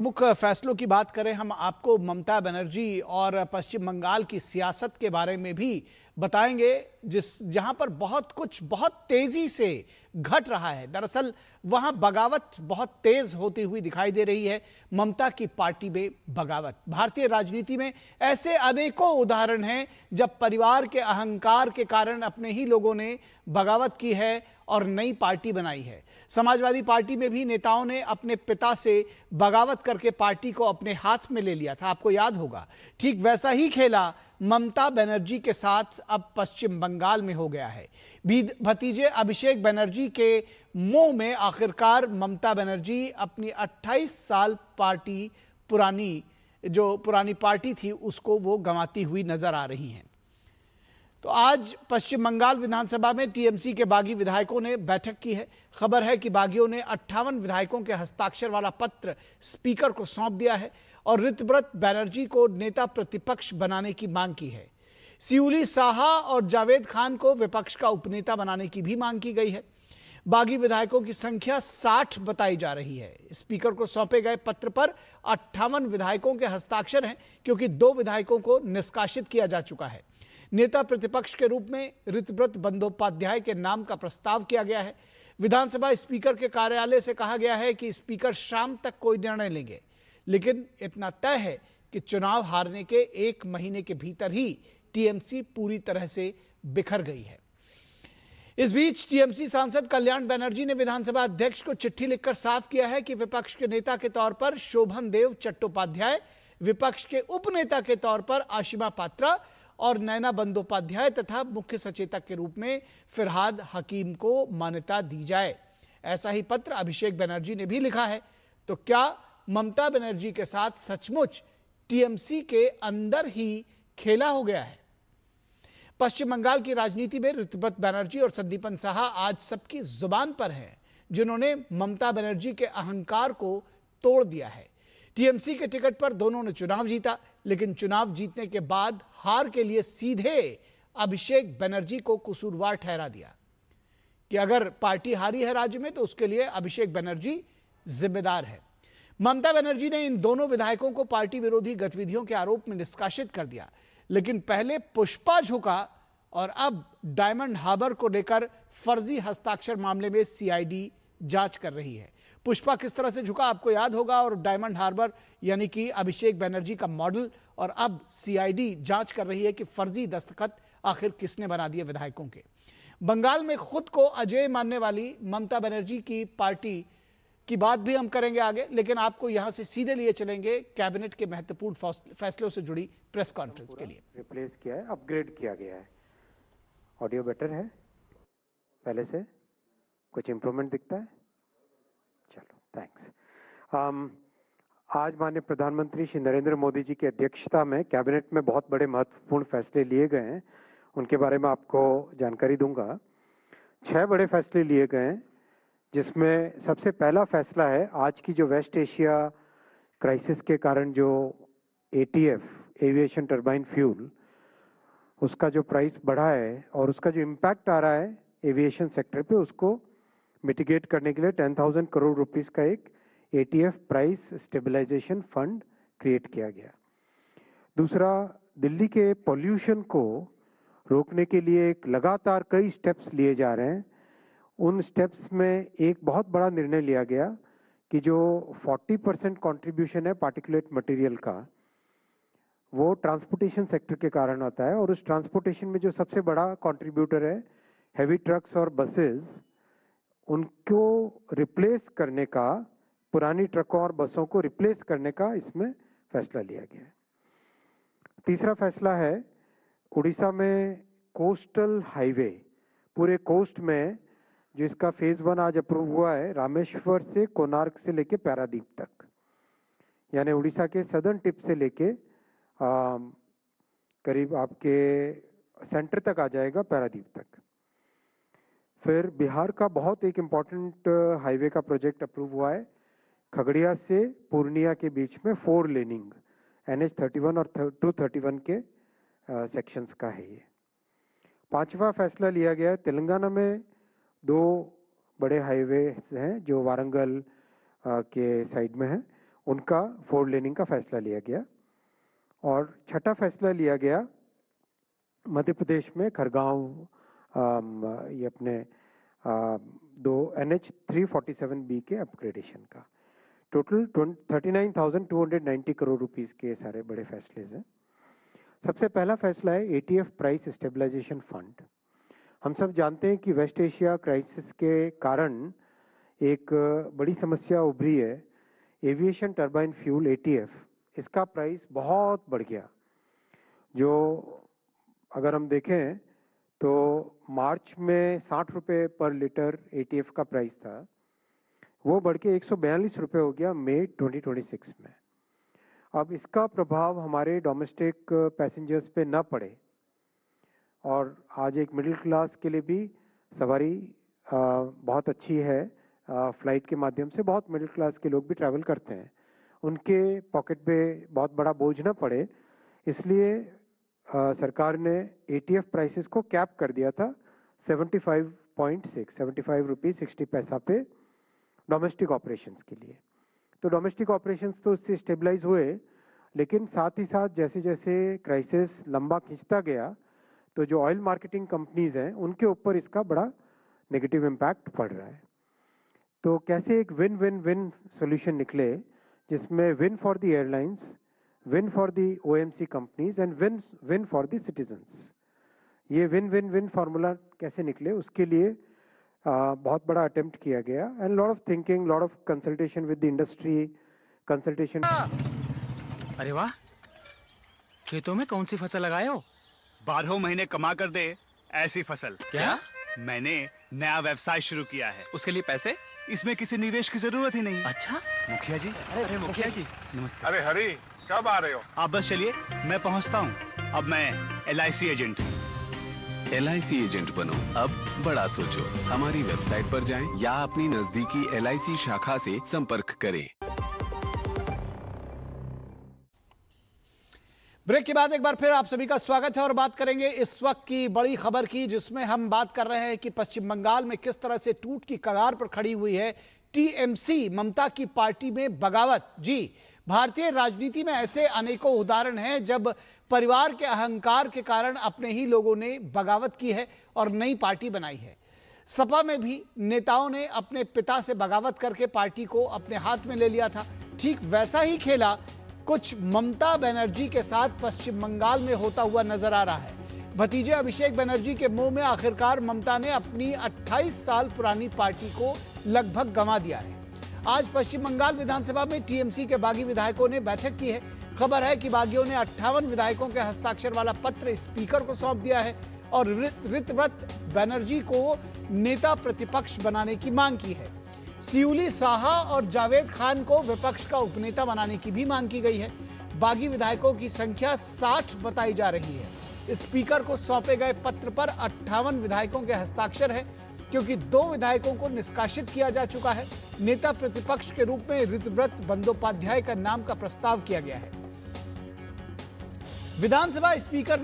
मुख्य फैसलों की बात करें हम आपको ममता बनर्जी और पश्चिम बंगाल की सियासत के बारे में भी बताएंगे जहां पर बहुत कुछ बहुत तेजी से घट रहा है। दरअसल वहां बगावत बहुत तेज होती हुई दिखाई दे रही है। ममता की पार्टी में बगावत, भारतीय राजनीति में ऐसे अनेकों उदाहरण हैं जब परिवार के अहंकार के कारण अपने ही लोगों ने बगावत की है और नई पार्टी बनाई है। समाजवादी पार्टी में भी नेताओं ने अपने पिता से बगावत करके पार्टी को अपने हाथ में ले लिया था, आपको याद होगा। ठीक वैसा ही खेला ममता बनर्जी के साथ अब पश्चिम बंगाल में हो गया है। भतीजे अभिषेक बनर्जी के मुंह में आखिरकार ममता बनर्जी अपनी 28 साल पुरानी पार्टी थी उसको वो गंवाती हुई नजर आ रही हैं। तो आज पश्चिम बंगाल विधानसभा में टीएमसी के बागी विधायकों ने बैठक की है। खबर है कि बागियों ने 58 विधायकों के हस्ताक्षर वाला पत्र स्पीकर को सौंप दिया है और ऋतव्रत बनर्जी को नेता प्रतिपक्ष बनाने की मांग की है। सियूली साहा और जावेद खान को विपक्ष का उपनेता बनाने की भी मांग की गई है। बागी विधायकों की संख्या 60 बताई जा रही है। स्पीकर को सौंपे गए पत्र पर 58 विधायकों के हस्ताक्षर हैं, क्योंकि 2 विधायकों को निष्कासित किया जा चुका है। नेता प्रतिपक्ष के रूप में ऋतव्रत बंदोपाध्याय के नाम का प्रस्ताव किया गया है। विधानसभा स्पीकर के कार्यालय से कहा गया है कि स्पीकर शाम तक कोई निर्णय लेंगे, लेकिन इतना तय है कि चुनाव हारने के 1 महीने के भीतर ही टीएमसी पूरी तरह से बिखर गई है। इस बीच टीएमसी सांसद कल्याण बनर्जी ने विधानसभा अध्यक्ष को चिट्ठी लिखकर साफ किया है कि विपक्ष के नेता के तौर पर शोभन देव चट्टोपाध्याय, विपक्ष के उपनेता के तौर पर आशिमा पात्रा और नैना बंदोपाध्याय तथा मुख्य सचेतक के रूप में फिरहाद हकीम को मान्यता दी जाए। ऐसा ही पत्र अभिषेक बनर्जी ने भी लिखा है। तो क्या ममता बनर्जी के साथ सचमुच टीएमसी के अंदर ही खेला हो गया है? पश्चिम बंगाल की राजनीति में ऋतव्रत बनर्जी और संदीपन साहा आज सबकी जुबान पर हैं, जिन्होंने ममता बनर्जी के अहंकार को तोड़ दिया है। टीएमसी के टिकट पर दोनों ने चुनाव जीता, लेकिन चुनाव जीतने के बाद हार के लिए सीधे अभिषेक बनर्जी को कसूरवार ठहरा दिया कि अगर पार्टी हारी है राज्य में तो उसके लिए अभिषेक बनर्जी जिम्मेदार है। ममता बनर्जी ने इन दोनों विधायकों को पार्टी विरोधी गतिविधियों के आरोप में निष्कासित कर दिया, लेकिन पहले पुष्पा झुका और अब डायमंड हार्बर को लेकर फर्जी हस्ताक्षर मामले में सीआईडी जांच कर रही है। पुष्पा किस तरह से झुका आपको याद होगा, और डायमंड हार्बर यानी कि अभिषेक बनर्जी का मॉडल, और अब सीआईडी जांच कर रही है कि फर्जी दस्तखत आखिर किसने बना दिए विधायकों के। बंगाल में खुद को अजय मानने वाली ममता बनर्जी की पार्टी की बात भी हम करेंगे आगे, लेकिन आपको यहां से सीधे लिए चलेंगे कैबिनेट के महत्वपूर्ण फैसलों से जुड़ी प्रेस कॉन्फ्रेंस के लिए। रिप्लेस किया है, अपग्रेड किया गया है। ऑडियो बेटर है पहले से? कुछ इंप्रूवमेंट दिखता है? चलो, थैंक्स। आज माननीय प्रधानमंत्री श्री नरेंद्र मोदी जी की अध्यक्षता में कैबिनेट में बहुत बड़े महत्वपूर्ण फैसले लिए गए हैं, उनके बारे में आपको जानकारी दूंगा। 6 बड़े फैसले लिए गए हैं, जिसमें सबसे पहला फैसला है आज की जो वेस्ट एशिया क्राइसिस के कारण जो एटीएफ, एविएशन टर्बाइन फ्यूल, उसका जो प्राइस बढ़ा है और उसका जो इम्पैक्ट आ रहा है एविएशन सेक्टर पे, उसको मिटिगेट करने के लिए 10,000 करोड़ रुपीस का एक ATF price stabilisation fund create किया गया। दूसरा, दिल्ली के पॉल्यूशन को रोकने के लिए एक लगातार कई स्टेप्स लिए जा रहे हैं। उन स्टेप्स में एक बहुत बड़ा निर्णय लिया गया कि जो 40% कंट्रीब्यूशन है पार्टिकुलेट मटेरियल का, वो ट्रांसपोर्टेशन सेक्टर के कारण आता है, और उस ट्रांसपोर्टेशन में जो सबसे बड़ा कंट्रीब्यूटर है हैवी ट्रक्स और बसेस, उनको रिप्लेस करने का, पुरानी ट्रकों और बसों को रिप्लेस करने का इसमें फैसला लिया गया है। तीसरा फैसला है उड़ीसा में कोस्टल हाईवे, पूरे कोस्ट में जो इसका फेज 1 आज अप्रूव हुआ है, रामेश्वर से कोणार्क से लेके पारादीप तक, यानी उड़ीसा के सदर्न टिप से लेके करीब आपके सेंटर तक आ जाएगा, पारादीप तक। फिर बिहार का बहुत एक इम्पॉर्टेंट हाईवे का प्रोजेक्ट अप्रूव हुआ है, खगड़िया से पूर्णिया के बीच में 4 लेनिंग NH 31 और 231 के सेक्शंस का है ये। 5वां फैसला लिया गया है तेलंगाना में 2 बड़े हाईवे हैं जो वारंगल के साइड में हैं, उनका 4 लेनिंग का फैसला लिया गया। और छठा फैसला लिया गया मध्य प्रदेश में खरगांव ये अपने 2 NH 347B के अपग्रेडेशन का। टोटल 39,290 करोड़ रुपीस के सारे बड़े फैसले हैं। सबसे पहला फैसला है ATF प्राइस स्टेबलाइजेशन फंड। हम सब जानते हैं कि वेस्ट एशिया क्राइसिस के कारण एक बड़ी समस्या उभरी है, एविएशन टर्बाइन फ्यूल ATF, इसका प्राइस बहुत बढ़ गया। जो अगर हम देखें तो मार्च में 60 रुपये पर लीटर ATF का प्राइस था, वो बढ़ के 142 रुपये हो गया मई 2026 में। अब इसका प्रभाव हमारे डोमेस्टिक पैसेंजर्स पे न पड़े और आज एक मिडिल क्लास के लिए भी सवारी बहुत अच्छी है। फ्लाइट के माध्यम से बहुत मिडिल क्लास के लोग भी ट्रैवल करते हैं, उनके पॉकेट पे बहुत बड़ा बोझ न पड़े, इसलिए सरकार ने ATF प्राइसेस को कैप कर दिया था 75 रुपये 60 पैसा पे डोमेस्टिक ऑपरेशंस के लिए। तो डोमेस्टिक ऑपरेशंस तो उससे स्टेबलाइज हुए, लेकिन साथ ही साथ जैसे जैसे क्राइसिस लंबा खिंचता गया तो जो ऑयल मार्केटिंग कंपनीज हैं उनके ऊपर इसका बड़ा नेगेटिव इम्पैक्ट पड़ रहा है। तो कैसे एक विन विन विन सोल्यूशन निकले, जिसमें win for the airlines, win for the OMC companies and win for the citizens. ये विन विन विन फार्मूला कैसे निकले, उसके लिए बहुत बड़ा अटेम्प्ट किया गया and lot of thinking, lot of consultation with the industry, consultation. अरे वाह, खेतों में कौन सी फसल लगाए हो? 12 महीने कमा कर दे ऐसी फसल। क्या? मैंने नया व्यवसाय शुरू किया है। उसके लिए पैसे? इसमें किसी निवेश की जरूरत ही नहीं। अच्छा, मुखिया जी। अरे मुखिया जी नमस्ते। अरे हरी, कब आ रहे हो? आप बस चलिए, मैं पहुंचता हूँ। अब मैं LIC एजेंट हूँ। LIC एजेंट बनो, अब बड़ा सोचो। हमारी वेबसाइट पर जाएं या अपनी नजदीकी LIC शाखा से संपर्क करें। ब्रेक के बाद एक बार फिर आप सभी का स्वागत है और बात करेंगे इस वक्त की बड़ी खबर की, जिसमें हम बात कर रहे हैं कि पश्चिम बंगाल में किस तरह से टूट की कगार पर खड़ी हुई है TMC, ममता की पार्टी में बगावत। जी, भारतीय राजनीति में ऐसे अनेकों उदाहरण हैं जब परिवार के अहंकार के कारण अपने ही लोगों ने बगावत की है और नई पार्टी बनाई है। सपा में भी नेताओं ने अपने पिता से बगावत करके पार्टी को अपने हाथ में ले लिया था। ठीक वैसा ही खेला कुछ ममता बनर्जी के साथ पश्चिम बंगाल में होता हुआ नजर आ रहा है। भतीजे अभिषेक बनर्जी के मुंह में आखिरकार ममता ने अपनी 28 साल पुरानी पार्टी को लगभग गंवा दिया है। आज पश्चिम बंगाल विधानसभा में TMC के बागी विधायकों ने बैठक की है। खबर है कि बागियों ने 58 विधायकों के हस्ताक्षर वाला पत्र स्पीकर को सौंप दिया है और ऋतव्रत बनर्जी को नेता प्रतिपक्ष बनाने की मांग की है। सियूली साहा और जावेद खान को विपक्ष का उपनेता बनाने की भी मांग की गई है। बागी विधायकों की संख्या 60 बताई जा रही है। स्पीकर को सौंपे गए पत्र पर 58 विधायकों के हस्ताक्षर है, क्योंकि 2 विधायकों को निष्कासित किया जा चुका है। नेता प्रतिपक्ष के रूप में ऋतव्रत बंदोपाध्याय का नाम का प्रस्ताव किया गया है। विधानसभा स्पीकर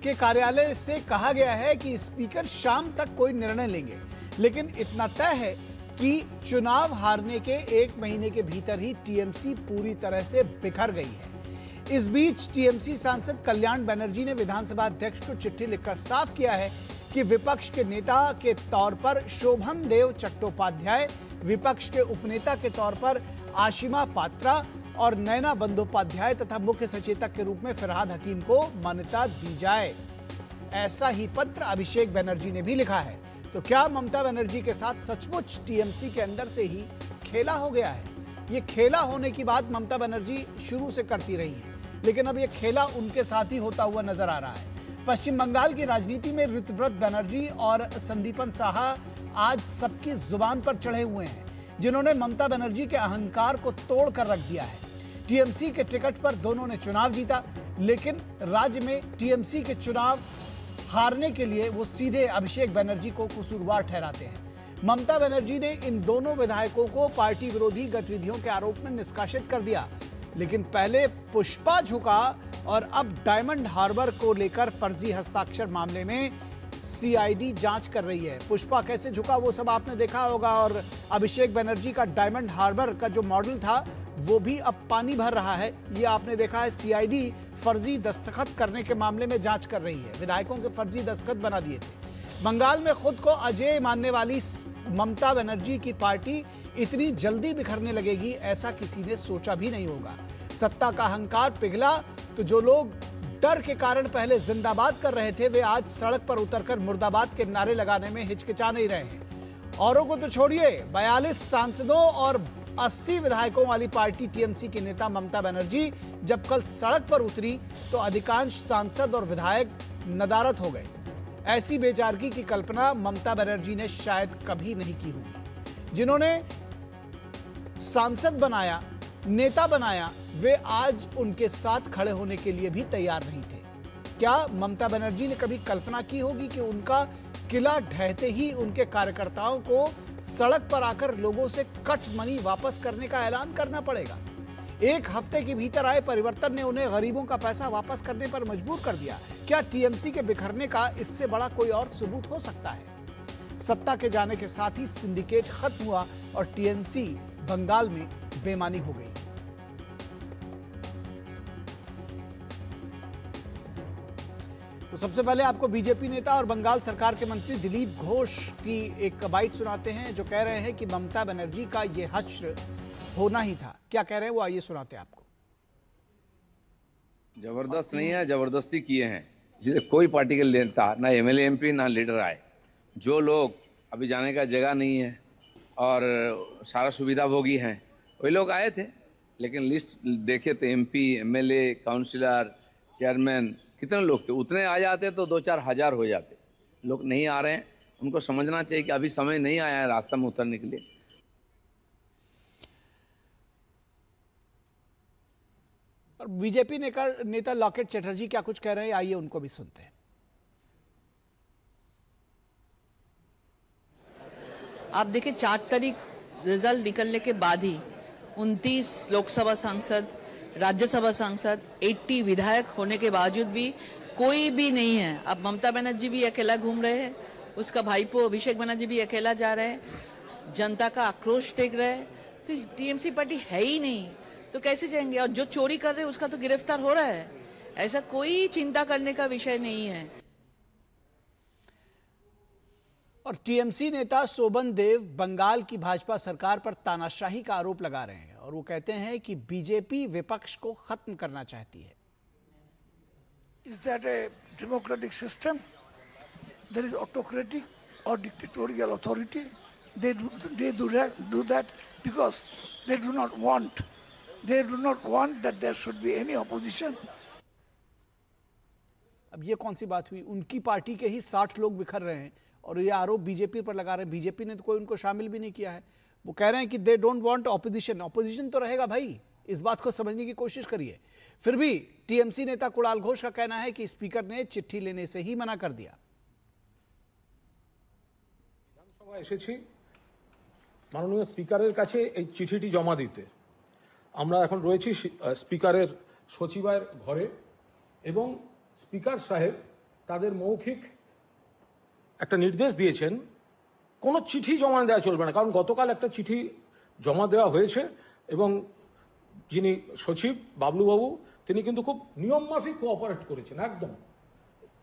के कार्यालय से कहा गया है कि स्पीकर शाम तक कोई निर्णय लेंगे, लेकिन इतना तय है कि चुनाव हारने के 1 महीने के भीतर ही TMC पूरी तरह से बिखर गई है। इस बीच TMC सांसद कल्याण बनर्जी ने विधानसभा अध्यक्ष को चिट्ठी लिखकर साफ किया है कि विपक्ष के नेता के तौर पर शोभन देव चट्टोपाध्याय, विपक्ष के उपनेता के तौर पर आशिमा पात्रा और नैना बंदोपाध्याय तथा मुख्य सचेतक के रूप में फरहाद हकीम को मान्यता दी जाए। ऐसा ही पत्र अभिषेक बनर्जी ने भी लिखा है। तो क्या ममता बनर्जी के साथ सचमुच TMC के अंदर से ही खेला हो गया है? ये खेला होने की बात ममता बनर्जी शुरू से करती रही है, लेकिन अब ये खेला उनके साथ ही होता हुआ नजर आ रहा है। पश्चिम बंगाल की राजनीति में ऋतव्रत बनर्जी और संदीपन साहा आज सबकी जुबान पर चढ़े हुए हैं, जिन्होंने ममता बनर्जी के अहंकार को तोड़ कर रख दिया है। TMC के टिकट पर दोनों ने चुनाव जीता, लेकिन राज्य में TMC के चुनाव हारने के लिए वो सीधे अभिषेक बनर्जी को कसूरवार ठहराते हैं। ममता बनर्जी ने इन दोनों विधायकों को पार्टी विरोधी गतिविधियों के आरोप में निष्कासित कर दिया, लेकिन पहले पुष्पा झुका और अब डायमंड हार्बर को लेकर फर्जी हस्ताक्षर मामले में CID जांच कर रही है। पुष्पा कैसे झुका वो सब आपने देखा होगा, और अभिषेक बनर्जी का डायमंड हार्बर का जो मॉडल था वो भी अब पानी भर रहा है। ये आपने देखा है, सीआईडी फर्जी दस्तखत करने के मामले में जांच कर रही है। विधायकों के फर्जी दस्तखत बना दिए थे। बंगाल में खुद को अजय मानने वाली ममता बनर्जी की पार्टी इतनी जल्दी बिखरने लगेगी, ऐसा किसी ने सोचा भी नहीं होगा। सत्ता का अहंकार पिघला तो जो लोग डर के कारण पहले जिंदाबाद कर रहे थे, वे आज सड़क पर उतरकर मुर्दाबाद के नारे लगाने में हिचकिचा नहीं रहे हैं। औरों को तो छोड़िए, 42 सांसदों और 80 विधायकों वाली पार्टी टीएमसी की नेता ममता बनर्जी जब कल सड़क पर उतरी तो अधिकांश सांसद और विधायक नदारद हो गए। ऐसी बेचारगी की कल्पना ममता बनर्जी ने शायद कभी नहीं की होगी। जिन्होंने सांसद बनाया, नेता बनाया, वे आज उनके साथ खड़े होने के लिए भी तैयार नहीं थे। क्या ममता बनर्जी ने कभी कल्पना की होगी कि उनका किला ढहते ही उनके कार्यकर्ताओं को सड़क पर आकर लोगों से कट मनी वापस करने का ऐलान करना पड़ेगा? एक हफ्ते के भीतर आए परिवर्तन ने उन्हें गरीबों का पैसा वापस करने पर मजबूर कर दिया। क्या टीएमसी के बिखरने का इससे बड़ा कोई और सबूत हो सकता है? सत्ता के जाने के साथ ही सिंडिकेट खत्म हुआ और टीएमसी बंगाल में बेमानी हो गई। तो सबसे पहले आपको बीजेपी नेता और बंगाल सरकार के मंत्री दिलीप घोष की एक बाइट सुनाते हैं, जो कह रहे हैं कि ममता बनर्जी का ये हश्र होना ही था। क्या कह रहे हैं वो आइए सुनाते हैं आपको। जबरदस्त नहीं है, जबरदस्ती किए हैं। जिसे कोई पार्टी के नेता, ना एमएलए एमपी ना लीडर आए। जो लोग अभी जाने का जगह नहीं है और सारा सुविधा भोगी हैं, वही लोग आए थे। लेकिन लिस्ट देखे तो एमपी, एमएलए, काउंसिलर, चेयरमैन कितने लोग थे, उतने आ जाते तो 2-4 हजार हो जाते। लोग नहीं आ रहे हैं, उनको समझना चाहिए कि अभी समय नहीं आया है रास्ता में उतरने के लिए। और बीजेपी नेता लॉकेट चटर्जी क्या कुछ कह रहे हैं, आइए उनको भी सुनते हैं। आप देखिए 4 तारीख रिजल्ट निकलने के बाद ही 29 लोकसभा सांसद, राज्यसभा सांसद, 80 विधायक होने के बावजूद भी कोई भी नहीं है। अब ममता बनर्जी भी अकेला घूम रहे हैं, उसका भाईपो अभिषेक बनर्जी भी अकेला जा रहे हैं। जनता का आक्रोश देख रहे हैं, तो टीएमसी पार्टी है ही नहीं, तो कैसे जाएंगे? और जो चोरी कर रहे हैं उसका तो गिरफ्तार हो रहा है। ऐसा कोई चिंता करने का विषय नहीं है। और टीएमसी नेता शोभन देव बंगाल की भाजपा सरकार पर तानाशाही का आरोप लगा रहे हैं और वो कहते हैं कि बीजेपी विपक्ष को खत्म करना चाहती है। Is that a democratic system? There is autocratic or dictatorial authority. They do that because they do not want that there should be any opposition. अब ये कौन सी बात हुई? उनकी पार्टी के ही 60 लोग बिखर रहे हैं और ये आरोप बीजेपी पर लगा रहे हैं। बीजेपी ने तो कोई उनको शामिल भी नहीं किया है। वो कह रहे हैं कि they don't want opposition. Opposition तो रहेगा भाई, इस बात को समझने की कोशिश करिए। फिर भी टीएमसी नेता कुणाल घोष का कहना है कि स्पीकर ने चिट्ठी लेने से ही मना कर दिया। বিধানসভা এসেছি মাননীয় স্পিকারের কাছে এই চিঠিটি জমা দিতে। আমরা এখন রয়েছি স্পিকারের সচিবালয়ের ঘরে এবং স্পিকার সাহেব তাদের মৌখিক একটা নির্দেশ দিয়েছেন, কোনো চিঠি জমা দেওয়া চলবে না। কারণ গতকাল একটা চিঠি জমা দেওয়া হয়েছে এবং যিনি সচিব বাবলুবাবু তিনি কিন্তু খুব নিয়মমাফিক কোঅপারেট করেছেন, একদম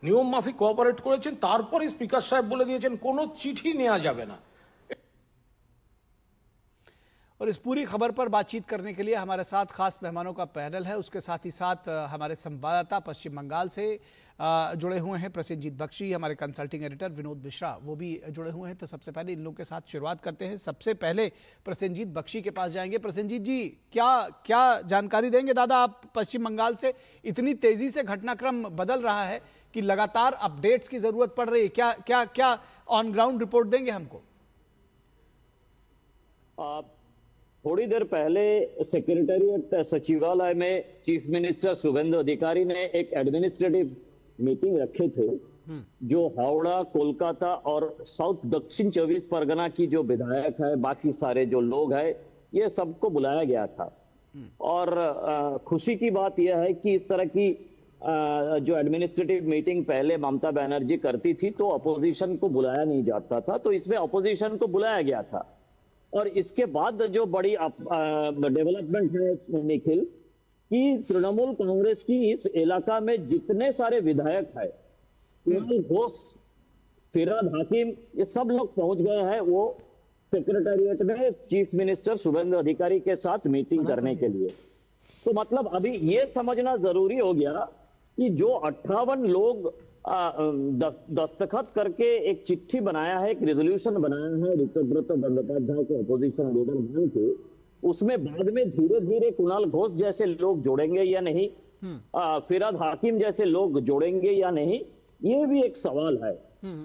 নিয়মমাফিক কোঅপারেট করেছেন। তারপরে স্পিকার সাহেব বলে দিয়েছেন কোনো চিঠি নেওয়া যাবে না। और इस पूरी खबर पर बातचीत करने के लिए हमारे साथ खास मेहमानों का पैनल है। उसके साथ ही साथ हमारे संवाददाता पश्चिम बंगाल से जुड़े हुए हैं प्रसेनजीत बख्शी, हमारे कंसल्टिंग एडिटर विनोद मिश्रा वो भी जुड़े हुए हैं। तो सबसे पहले इन लोगों के साथ शुरुआत करते हैं। सबसे पहले प्रसेनजीत बख्शी के पास जाएंगे। प्रसेनजीत जी, क्या जानकारी देंगे दादा आप पश्चिम बंगाल से? इतनी तेजी से घटनाक्रम बदल रहा है कि लगातार अपडेट्स की जरूरत पड़ रही है। क्या ऑन ग्राउंड रिपोर्ट देंगे हमको? थोड़ी देर पहले सेक्रेटेरिएट सचिवालय में चीफ मिनिस्टर शुभेंदु अधिकारी ने एक एडमिनिस्ट्रेटिव मीटिंग रखे थे, जो हावड़ा, कोलकाता और साउथ दक्षिण 24 परगना की जो विधायक है, बाकी सारे जो लोग हैं, ये सबको बुलाया गया था। और खुशी की बात यह है कि इस तरह की जो एडमिनिस्ट्रेटिव मीटिंग पहले ममता बनर्जी करती थी तो अपोजिशन को बुलाया नहीं जाता था, तो इसमें अपोजिशन को बुलाया गया था। और इसके बाद जो बड़ी डेवलपमेंट है निखिल, कि तृणमूल कांग्रेस की इस इलाका में जितने सारे विधायक है, कुणाल घोष, फिरहाद हाकिम, ये सब लोग पहुंच गए हैं वो सेक्रेटेरिएट में चीफ मिनिस्टर शुभेंदु अधिकारी के साथ मीटिंग करने के लिए। तो मतलब अभी ये समझना जरूरी हो गया कि जो 58 लोग दस्तखत करके एक चिट्ठी बनाया है, एक रेजोल्यूशन बनाया है ऋतुव्रत बंदोपाध्याय को अपोजिशन लीडर मान के, उसमें बाद में धीरे धीरे कुणाल घोष जैसे लोग जोड़ेंगे या नहीं, फिरहाद हाकिम जैसे लोग जोड़ेंगे या नहीं, ये भी एक सवाल है।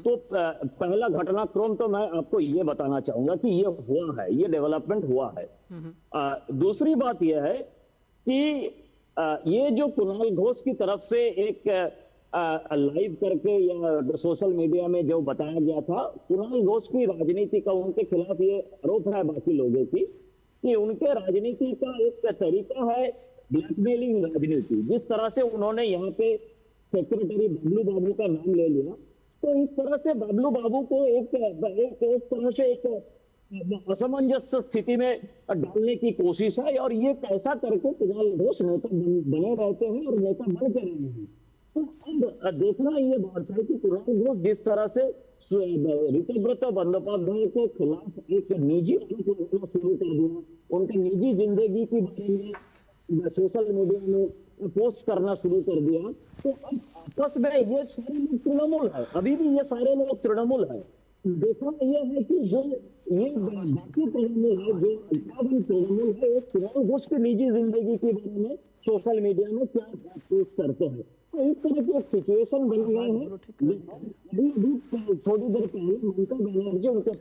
तो पहला घटनाक्रम तो मैं आपको ये बताना चाहूंगा कि ये हुआ है, ये डेवलपमेंट हुआ है। दूसरी बात यह है कि ये जो कुणाल घोष की तरफ से एक लाइव करके या सोशल मीडिया में जो बताया गया था, कुणाल घोष की राजनीति का उनके खिलाफ ये आरोप है बाकी लोगों की कि उनके राजनीति का एक तरीका है ब्लैकमेलिंग राजनीति। जिस तरह से उन्होंने यहाँ पे सेक्रेटरी बबलू बाबू का नाम ले लिया, तो इस तरह से बबलू बाबू को एक तरह से एक असमंजस स्थिति में डालने की कोशिश है, और ये कैसा करके कुणाल घोष नेता बने रहते हैं और नेता बन के रहे हैं। तो अब देखना ये बात है कि कुणाल घोष जिस तरह से ऋतुव्रत बंदोपाध्याय के खिलाफ एक निजी आरोप लगाना शुरू कर दिया, उनकी निजी जिंदगी के बारे में सोशल मीडिया में पोस्ट करना शुरू कर दिया, तो अब आपस में ये सारे लोग तृणमूल है, अभी भी ये सारे लोग तृणमूल है। देखना यह है कि जो ये बाकी तृणमूल है, जो 58 तृणमूल है, एक कुणाल घोष की निजी जिंदगी के बारे में सोशल मीडिया में क्या पोस्ट करते हैं। तो इस तरह की एक सिचुएशन बन गया है। अभी थोड़ी देर पहले ममता बनर्जी उनके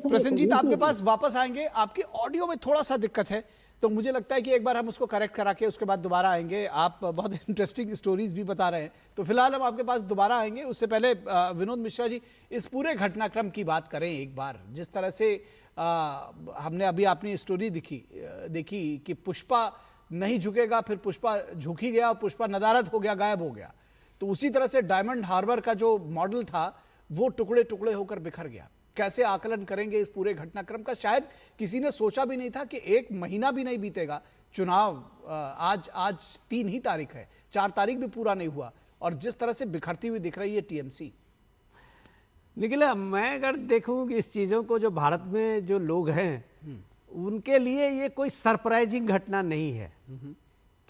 प्रसन्नजीत आपके पास वापस आएंगे। आपकी ऑडियो में थोड़ा सा दिक्कत है, तो मुझे लगता है कि एक बार हम उसको करेक्ट करा के उसके बाद दोबारा आएंगे। आप बहुत इंटरेस्टिंग स्टोरीज भी बता रहे हैं, तो फिलहाल हम आपके पास दोबारा आएंगे। उससे पहले विनोद मिश्रा जी, इस पूरे घटनाक्रम की बात करें एक बार। जिस तरह से हमने अभी अपनी स्टोरी देखी कि पुष्पा नहीं झुकेगा, फिर पुष्पा झुक ही गया, पुष्पा नदारद हो गया, गायब हो गया। तो उसी तरह से डायमंड हार्बर का जो मॉडल था वो टुकड़े टुकड़े होकर बिखर गया। कैसे आकलन करेंगे इस पूरे घटनाक्रम का? शायद किसी ने सोचा भी नहीं था कि 1 महीना भी नहीं बीतेगा, चुनाव आज 3 ही तारीख है, 4 तारीख भी पूरा नहीं हुआ, और जिस तरह से बिखरती हुई दिख रही है टीएमसी। निखिल, मैं अगर देखूं कि इस चीज़ों को जो भारत में जो लोग हैं उनके लिए ये कोई सरप्राइजिंग घटना नहीं है,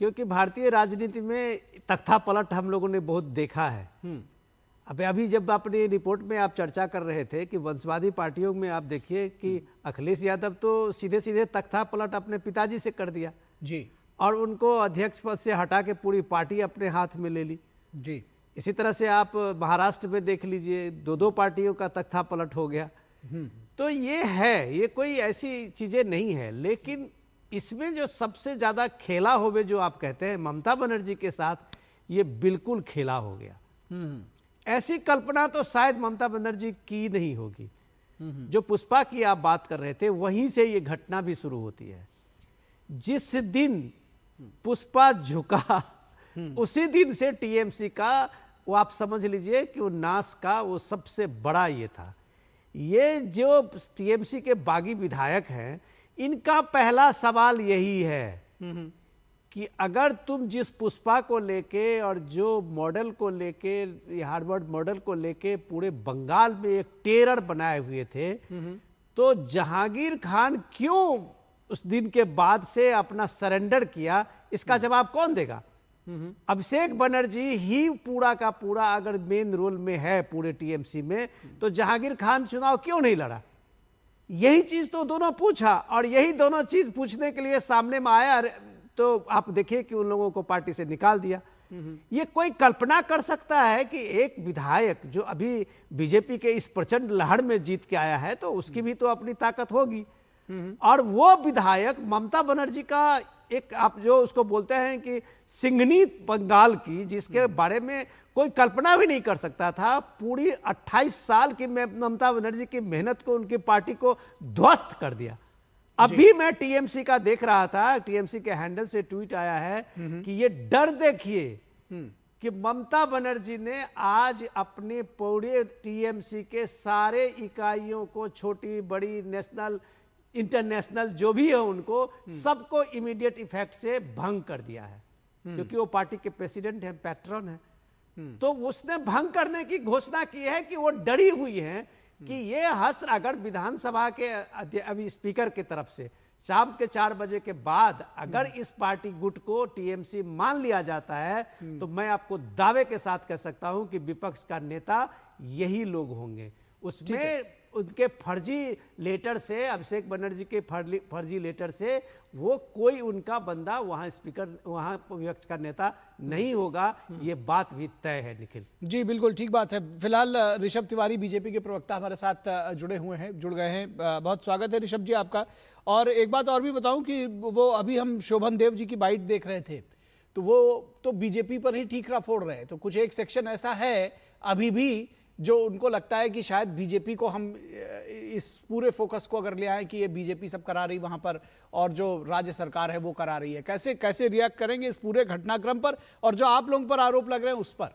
क्योंकि भारतीय राजनीति में तख्ता पलट हम लोगों ने बहुत देखा है। अभी जब अपनी रिपोर्ट में आप चर्चा कर रहे थे कि वंशवादी पार्टियों में आप देखिए कि अखिलेश यादव तो सीधे सीधे तख्ता पलट अपने पिताजी से कर दिया जी, और उनको अध्यक्ष पद से हटा के पूरी पार्टी अपने हाथ में ले ली जी। इसी तरह से आप महाराष्ट्र में देख लीजिए, 2 पार्टियों का तख्ता पलट हो गया। तो ये है, ये कोई ऐसी चीजें नहीं है, लेकिन इसमें जो सबसे ज्यादा खेला होवे जो आप कहते हैं ममता बनर्जी के साथ, ये बिल्कुल खेला हो गया। ऐसी कल्पना तो शायद ममता बनर्जी की नहीं होगी। जो पुष्पा की आप बात कर रहे थे, वहीं से ये घटना भी शुरू होती है। जिस दिन पुष्पा झुका उसी दिन से टीएमसी का वो आप समझ लीजिए कि वो नाश का वो सबसे बड़ा ये था। ये जो टीएमसी के बागी विधायक हैं, इनका पहला सवाल यही है कि अगर तुम जिस पुष्पा को लेके और जो मॉडल को लेके, हार्वर्ड मॉडल को लेके पूरे बंगाल में एक टेरर बनाए हुए थे, तो जहांगीर खान क्यों उस दिन के बाद से अपना सरेंडर किया, इसका जवाब कौन देगा? अभिषेक बनर्जी ही पूरा का पूरा अगर मेन रोल में है पूरे टीएमसी में, तो जहांगीर खान चुनाव क्यों नहीं लड़ा? यही चीज तो दोनों पूछा, और यही दोनों चीज पूछने के लिए सामने में आया, तो आप देखिए कि उन लोगों को पार्टी से निकाल दिया। ये कोई कल्पना कर सकता है कि एक विधायक जो अभी बीजेपी के इस प्रचंड लहर में जीत के आया है, तो उसकी भी तो अपनी ताकत होगी, और वो विधायक ममता बनर्जी का एक, आप जो उसको बोलते हैं कि सिंघनी बंगाल की, जिसके बारे में कोई कल्पना भी नहीं कर सकता था, पूरी 28 साल की ममता बनर्जी की मेहनत को, उनकी पार्टी को ध्वस्त कर दिया। अभी मैं टीएमसी का देख रहा था, टीएमसी के हैंडल से ट्वीट आया है कि ये डर देखिए कि ममता बनर्जी ने आज अपने पूरे टीएमसी के सारे इकाइयों को, छोटी बड़ी नेशनल इंटरनेशनल जो भी है उनको सबको इमीडिएट इफेक्ट से भंग कर दिया है, क्योंकि वो पार्टी के प्रेसिडेंट हैं, पैट्रन है। तो उसने भंग करने की घोषणा की है कि वो डरी हुई है कि ये हश्र अगर विधानसभा के अभी स्पीकर की तरफ से शाम के 4 बजे के बाद अगर इस पार्टी गुट को टीएमसी मान लिया जाता है तो मैं आपको दावे के साथ कह सकता हूं कि विपक्ष का नेता यही लोग होंगे। उसमें उनके फर्जी लेटर से, अभिषेक बनर्जी के फर्जी लेटर से वो कोई उनका बंदा वहां स्पीकर, वहां विपक्ष का नेता नहीं होगा, ये बात भी तय है। निखिल जी बिल्कुल ठीक बात है। फिलहाल ऋषभ तिवारी बीजेपी के प्रवक्ता हमारे साथ जुड़ गए हैं। बहुत स्वागत है ऋषभ जी आपका। और एक बात और भी बताऊं कि वो अभी हम शोभन देव जी की बाइट देख रहे थे, तो वो तो बीजेपी पर ही ठीकरा फोड़ रहे हैं। तो कुछ एक सेक्शन ऐसा है अभी भी जो उनको लगता है कि शायद बीजेपी को हम इस पूरे फोकस को अगर ले आए कि ये बीजेपी सब करा रही वहां पर और जो राज्य सरकार है वो करा रही है, कैसे कैसे रिएक्ट करेंगे इस पूरे घटनाक्रम पर और जो आप लोगों पर आरोप लग रहे हैं उस पर?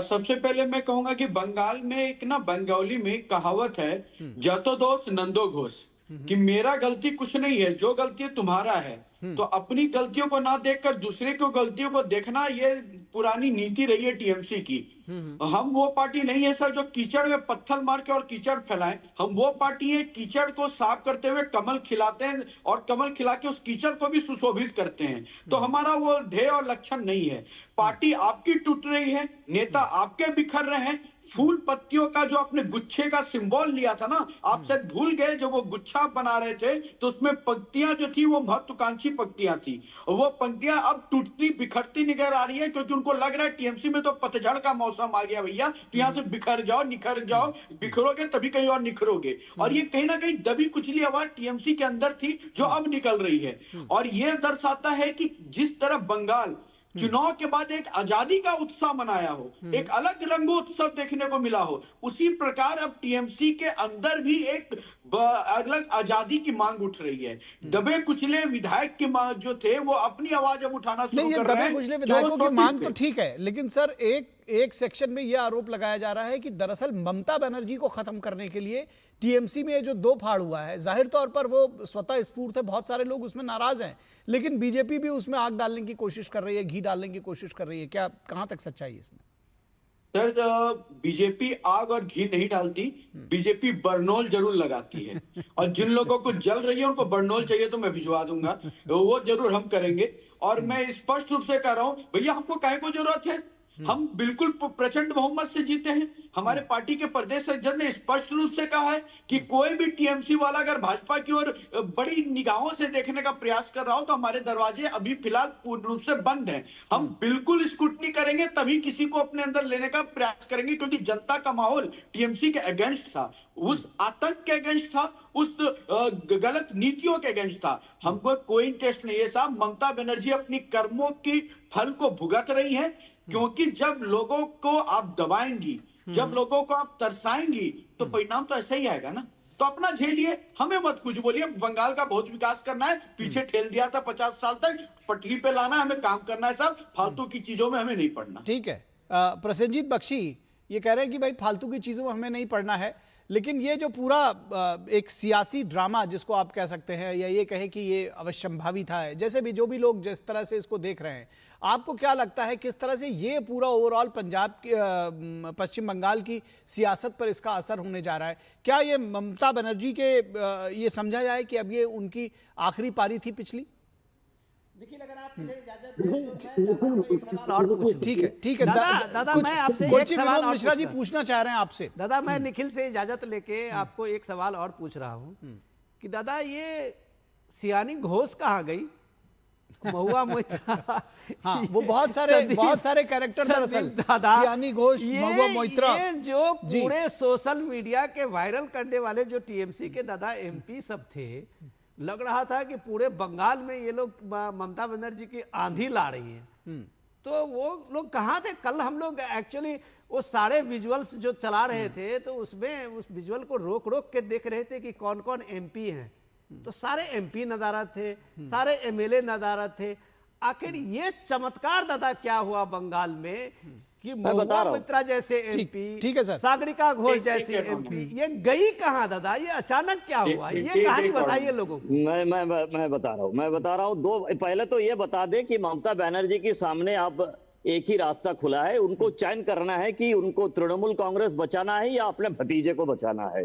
सबसे पहले मैं कहूंगा कि बंगाल में एक ना बंगाली में कहावत है, जतो दोष नंदो घोष, कि मेरा गलती कुछ नहीं है, जो गलती तुम्हारा है। तो अपनी गलतियों को ना देखकर दूसरे को गलतियों को देखना, ये पुरानी नीति रही है टीएमसी की। हम वो पार्टी नहीं है सर जो कीचड़ में पत्थर मार के और कीचड़ फैलाएं। हम वो पार्टी है कीचड़ को साफ करते हुए कमल खिलाते हैं और कमल खिला के उस कीचड़ को भी सुशोभित करते हैं। तो हमारा वो ध्येय और लक्षण नहीं है। पार्टी आपकी टूट रही है, नेता आपके बिखर रहे हैं। फूल पत्तियों का जो अपने गुच्छे का सिंबल लिया था ना, आप शायद भूल गए, जब वो गुच्छा बना रहे थे तो उसमें पंक्तियां जो थी वो महत्वाकांक्षी पंक्तियां थी। और वो पंक्तियां अब टूटती बिखरती नजर आ रही है, क्योंकि उनको लग रहा है टीएमसी में तो पतझड़ का मौसम आ गया भैया, तो यहाँ से बिखर जाओ, निखर जाओ, बिखरोगे तभी कहीं और निखरोगे। और ये कहीं ना कहीं दबी कुचली आवाज टीएमसी के अंदर थी जो अब निकल रही है। और ये दर्शाता है कि जिस तरह बंगाल चुनाव के बाद एक आजादी का उत्साह मनाया हो, एक अलग रंगोत्सव देखने को मिला हो, उसी प्रकार अब टीएमसी के अंदर भी एक अलग आजादी की मांग उठ रही है। दबे कुचले विधायक की मांग जो थे वो अपनी आवाज अब उठाना शुरू कर रहे हैं। दबे कुचले विधायकों की मांग तो ठीक है, लेकिन सर एक सेक्शन में यह आरोप लगाया जा रहा है कि दरअसल ममता बनर्जी को खत्म करने के लिए टीएमसी में जो दो फाड़ हुआ है, जाहिर तौर पर वो स्वतः स्फूर्त है, बहुत सारे लोग उसमें नाराज हैं, लेकिन बीजेपी भी उसमें आग डालने की कोशिश कर रही है, घी डालने की कोशिश कर रही है। क्या कहां तक सच्चाई है इसमें? सर बीजेपी आग और घी नहीं डालती, बीजेपी बर्नौल जरूर लगाती है। और जिन लोगों को जल रही है उनको बर्नौल चाहिए तो मैं भिजवा दूंगा, वो जरूर हम करेंगे। और मैं स्पष्ट रूप से कह रहा हूं भैया, हमको काहे को जरूरत है? हम बिल्कुल प्रचंड बहुमत से जीते हैं। हमारे पार्टी के प्रदेश अध्यक्ष ने स्पष्ट रूप से कहा है कि कोई भी टीएमसी वाला अगर भाजपा की ओर बड़ी निगाहों से देखने का प्रयास कर रहा हो तो हमारे दरवाजे अभी फिलहाल पूर्ण रूप से बंद हैं। हम बिल्कुल स्क्रूटनी करेंगे, तभी किसी को अपने अंदर लेने का प्रयास करेंगे, क्योंकि जनता का माहौल टीएमसी के अगेंस्ट था, उस आतंक के अगेंस्ट था, उस गलत नीतियों के अगेंस्ट था। हमको कोई इंटरेस्ट नहीं है साहब। ममता बनर्जी अपनी कर्मों की फल को भुगत रही है, क्योंकि जब लोगों को आप दबाएंगी, जब लोगों को आप तरसाएंगी तो परिणाम तो ऐसा ही आएगा ना। तो अपना झेलिए, हमें मत कुछ बोलिए। बंगाल का बहुत विकास करना है, पीछे ठेल दिया था 50 साल तक, पटरी पे लाना है, हमें काम करना है साहब, फालतू की चीजों में हमें नहीं पड़ना। ठीक है। प्रसेनजीत बख्शी ये कह रहे हैं कि भाई फालतू की चीजों में हमें नहीं पड़ना है, लेकिन ये जो पूरा एक सियासी ड्रामा जिसको आप कह सकते हैं, या ये कहें कि ये अवश्यंभावी था, जैसे भी जो भी लोग जिस तरह से इसको देख रहे हैं, आपको क्या लगता है किस तरह से ये पूरा ओवरऑल पंजाब की पश्चिम बंगाल की सियासत पर इसका असर होने जा रहा है? क्या ये ममता बनर्जी के ये समझा जाए कि अब ये उनकी आखिरी पारी थी पिछली? देखिए, अगर आप मुझे इजाजत दें तो मैं एक सवाल और पूछूं। ठीक है, ठीक है दादा मैं आपसे एक सवाल और मिश्रा जी पूछना चाह रहे हैं आपसे। दादा मैं निखिल से इजाजत लेके आपको एक सवाल और पूछ रहा हूं कि दादा ये सियानी घोष कहाँ गई? महुआ मोइत्रा। हाँ, वो बहुत सारे कैरेक्टर दरअसल, सियानी घोष, महुआ मोइत्रा, ये जो पूरे सोशल मीडिया के वायरल करने वाले जो टीएमसी के दादा एमपी सब थे, लग रहा था कि पूरे बंगाल में ये लोग ममता बनर्जी की आंधी ला रही है। तो वो लोग कहाँ थे? कल हम लोग एक्चुअली वो सारे विजुअल्स जो चला रहे थे तो उसमें उस विजुअल को रोक रोक के देख रहे थे कि कौन कौन एमपी हैं। तो सारे एमपी नदारत थे, सारे एमएलए नदारत थे। आखिर ये चमत्कार दादा क्या हुआ बंगाल में कि मैं बता महुआ रहा हूं। मित्रा जैसे ठीक एमपी, है सर। सागरिका घोष जैसी एक एमपी, ये गई कहाँ दादा? ये अचानक क्या हुआ? ये कहानी बताइए लोगों को। मैं बता रहा हूँ दो। पहले तो ये बता दे कि ममता बनर्जी के सामने अब एक ही रास्ता खुला है, उनको चयन करना है कि उनको तृणमूल कांग्रेस बचाना है या अपने भतीजे को बचाना है।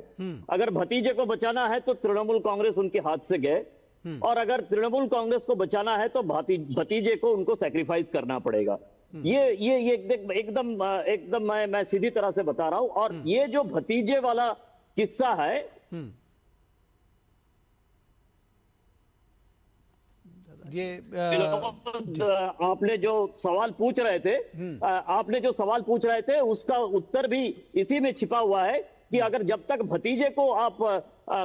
अगर भतीजे को बचाना है तो तृणमूल कांग्रेस उनके हाथ से गए, और अगर तृणमूल कांग्रेस को बचाना है तो भतीजे को उनको सैक्रिफाइस करना पड़ेगा। ये एकदम मैं सीधी तरह से बता रहा हूं। और ये जो भतीजे वाला किस्सा है, ये आपने जो सवाल पूछ रहे थे उसका उत्तर भी इसी में छिपा हुआ है कि अगर जब तक भतीजे को आप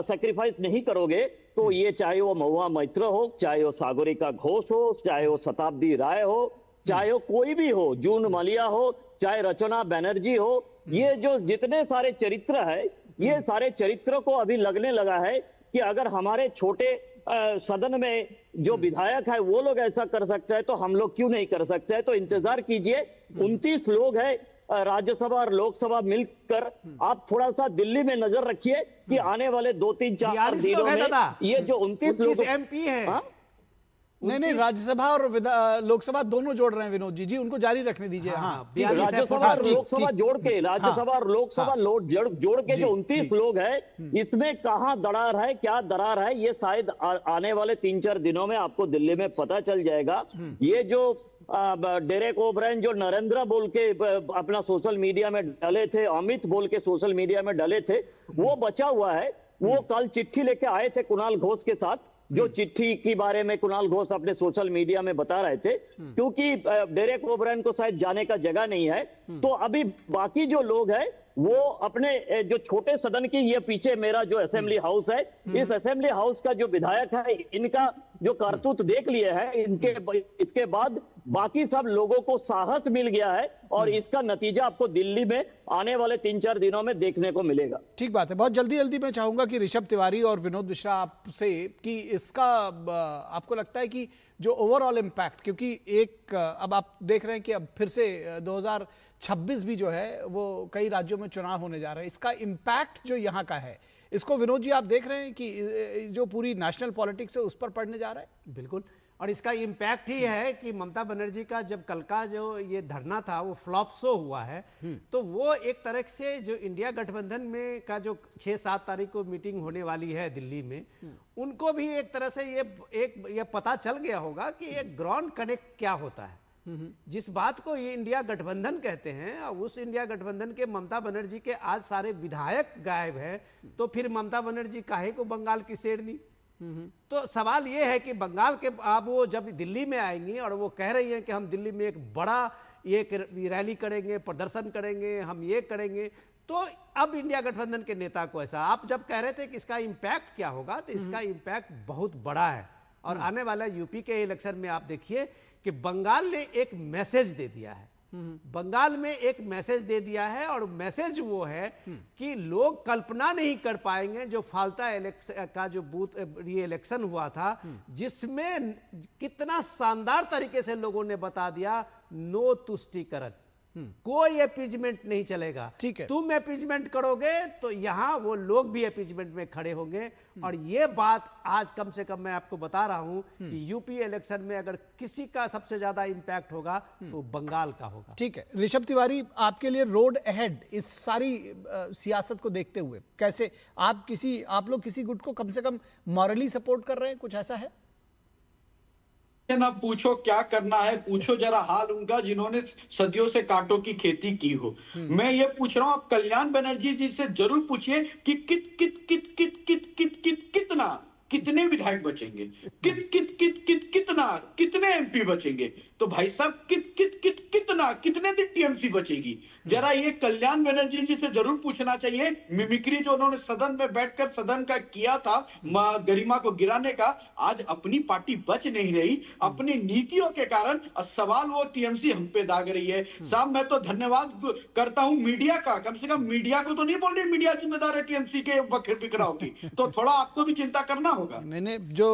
सैक्रिफाइस नहीं करोगे तो ये चाहे वो महुआ मैत्र हो, चाहे वो सागरिका घोष हो, चाहे वो शताब्दी राय हो, चाहे वो कोई भी हो, जून मालिया हो, चाहे रचना बनर्जी हो, ये जो जितने सारे चरित्र है, ये सारे चरित्रों को अभी लगने लगा है कि अगर हमारे छोटे सदन में जो विधायक है वो लोग ऐसा कर सकते हैं तो हम लोग क्यों नहीं कर सकते हैं। तो इंतजार कीजिए, 29 लोग हैं राज्यसभा और लोकसभा मिलकर। आप थोड़ा सा दिल्ली में नजर रखिए कि आने वाले 2-3-4 दिनों में ये जो 29 लोग एमपी है, नहीं, राज्यसभा और लोकसभा दोनों जोड़ रहे हैं विनोद जी, उनको जारी रखने दीजिए। राज्यसभा और लोकसभा जोड़ के, राज्यसभा और लोकसभा जोड़ के जो 29 लोग हैं, इसमें कहां दरार है, क्या दरार है, ये शायद आने वाले 3-4 दिनों में आपको दिल्ली में पता चल जाएगा। ये जो डेरेक ओब्रायन जो नरेंद्र बोल के अपना सोशल मीडिया में डले थे, अमित बोल के सोशल मीडिया में डले थे, वो बचा हुआ है। वो कल चिट्ठी लेके आए थे कुणाल घोष के साथ, जो चिट्ठी के बारे में कुणाल घोष अपने सोशल मीडिया में बता रहे थे, क्योंकि डेरेक ओब्रायन को शायद जाने का जगह नहीं है। तो अभी बाकी जो लोग हैं वो अपने जो छोटे सदन की, ये पीछे मेरा जो असेंबली हाउस है, इस असेंबली हाउस का जो विधायक है, इनका जो कारतूत देख लिए है, इसके बाद बाकी सब लोगों को साहस मिल गया है और इसका नतीजा आपको दिल्ली में आने वाले 3-4 दिनों में देखने को मिलेगा। ठीक बात है। बहुत जल्दी मैं चाहूंगा कि ऋषभ तिवारी और विनोद मिश्रा आपसे कि इसका आपको लगता है कि जो ओवरऑल इम्पैक्ट, क्योंकि एक अब आप देख रहे हैं कि अब फिर से 2026 भी जो है वो कई राज्यों में चुनाव होने जा रहे हैं, इसका इम्पैक्ट जो यहाँ का है, इसको विनोद जी आप देख रहे हैं कि जो पूरी नेशनल पॉलिटिक्स है उस पर पड़ने जा रहा है? बिल्कुल, और इसका इम्पैक्ट ही है कि ममता बनर्जी का जब कल का जो ये धरना था वो फ्लॉप शो हुआ है, तो वो एक तरह से जो इंडिया गठबंधन में का जो 6-7 तारीख को मीटिंग होने वाली है दिल्ली में, उनको भी एक तरह से ये पता चल गया होगा कि एक ग्राउंड कनेक्ट क्या होता है। जिस बात को ये इंडिया गठबंधन कहते हैं, उस इंडिया गठबंधन के ममता बनर्जी के आज सारे विधायक गायब हैं, तो फिर ममता बनर्जी काहे को बंगाल की शेरनी? तो सवाल ये है कि बंगाल के अब वो जब दिल्ली में आएंगी और वो कह रही हैं कि हम दिल्ली में एक बड़ा एक रैली करेंगे, प्रदर्शन करेंगे, हम ये करेंगे, तो अब इंडिया गठबंधन के नेता को ऐसा, आप जब कह रहे थे कि इसका इम्पैक्ट क्या होगा, तो इसका इम्पैक्ट बहुत बड़ा है। और आने वाला यूपी के इलेक्शन में आप देखिए कि बंगाल ने एक मैसेज दे दिया है, बंगाल में एक मैसेज दे दिया है, और मैसेज वो है कि लोग कल्पना नहीं कर पाएंगे जो फाल्ता इलेक्शन का जो बूथ री इलेक्शन हुआ था, जिसमें कितना शानदार तरीके से लोगों ने बता दिया नो तुष्टीकरण, कोई अपीजमेंट नहीं चलेगा। ठीक है, तुम अपीजमेंट करोगे तो यहां वो लोग भी अपीजमेंट में खड़े होंगे। और ये बात आज कम से कम मैं आपको बता रहा हूं कि यूपी इलेक्शन में अगर किसी का सबसे ज्यादा इंपैक्ट होगा तो बंगाल का होगा। ठीक है, ऋषभ तिवारी, आपके लिए रोड अहेड इस सारी सियासत को देखते हुए कैसे आप लोग किसी गुट को कम से कम मॉरली सपोर्ट कर रहे हैं, कुछ ऐसा है? ना पूछो क्या करना है, पूछो जरा हाल उनका जिन्होंने सदियों से कांटों की खेती की हो। मैं ये पूछ रहा हूं, आप कल्याण बनर्जी जी से जरूर पूछिए कि कितने विधायक बचेंगे, कितने एमपी बचेंगे। तो भाई साहब कितने दिन टीएमसी बचेगी, जरा ये कल्याण बनर्जी जी से जरूर पूछना चाहिए। मिमिक्री जो उन्होंने सदन में बैठकर सदन का किया था गरिमा को गिराने का, आज अपनी पार्टी बच नहीं रही अपनी नीतियों के कारण। सवाल वो टीएमसी हम पे दाग रही है। साहब मैं तो धन्यवाद करता हूं मीडिया का, कम से कम मीडिया को तो नहीं बोल रही मीडिया जिम्मेदार है टीएमसी के बिखराव की, तो थोड़ा आपको भी चिंता करना होगा। मैंने जो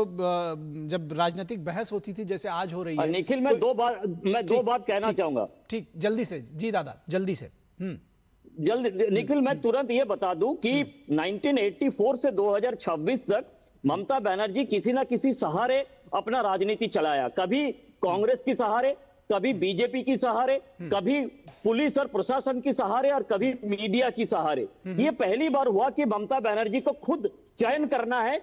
जब राजनीतिक बहस होती थी जैसे आज हो रही है, निखिल मैं दो बात कहना चाहूंगा। ठीक, जल्दी से जी दादा, जल्दी से। जल्दी निखिल, मैं तुरंत ये बता दूं कि 1984 से 2026 तक ममता बनर्जी किसी ना किसी सहारे अपना राजनीति चलाया, कभी कांग्रेस की सहारे, कभी बीजेपी की सहारे, कभी पुलिस और प्रशासन की सहारे और कभी मीडिया की सहारे। ये पहली बार हुआ कि ममता बनर्जी को खुद चयन करना है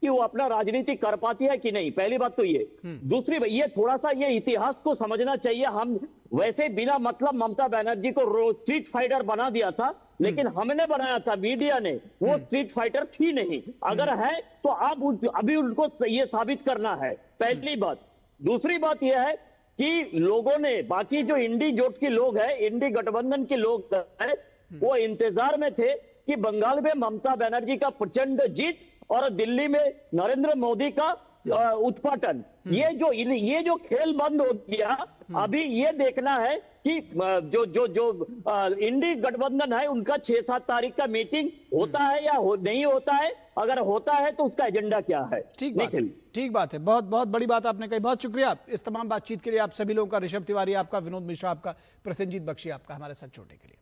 कि वो अपना राजनीति कर पाती है कि नहीं। पहली बात तो ये। दूसरी बात, ये थोड़ा सा ये इतिहास को समझना चाहिए। हम वैसे बिना मतलब ममता बनर्जी को स्ट्रीट फाइटर बना दिया था, लेकिन हमने बनाया था, मीडिया ने। वो स्ट्रीट फाइटर थी नहीं। अगर है तो आप अभी उनको ये साबित करना है, पहली बात। दूसरी बात यह है कि लोगों ने, बाकी जो इंडी जोट के लोग हैं, इंडी गठबंधन के लोग हैं, वो इंतजार में थे कि बंगाल में ममता बनर्जी का प्रचंड जीत और दिल्ली में नरेंद्र मोदी का उत्पाटन। ये जो खेल बंद हो गया, अभी ये देखना है कि जो इंडी गठबंधन है उनका 6-7 तारीख का मीटिंग होता है या नहीं होता है। अगर होता है तो उसका एजेंडा क्या है। ठीक बात है, बहुत बहुत बड़ी बात आपने कही। बहुत शुक्रिया इस तमाम बातचीत के लिए आप सभी लोगों का। ऋषभ तिवारी आपका, विनोद मिश्रा आपका, प्रसेनजीत बख्शी आपका हमारे साथ जुड़ने के लिए।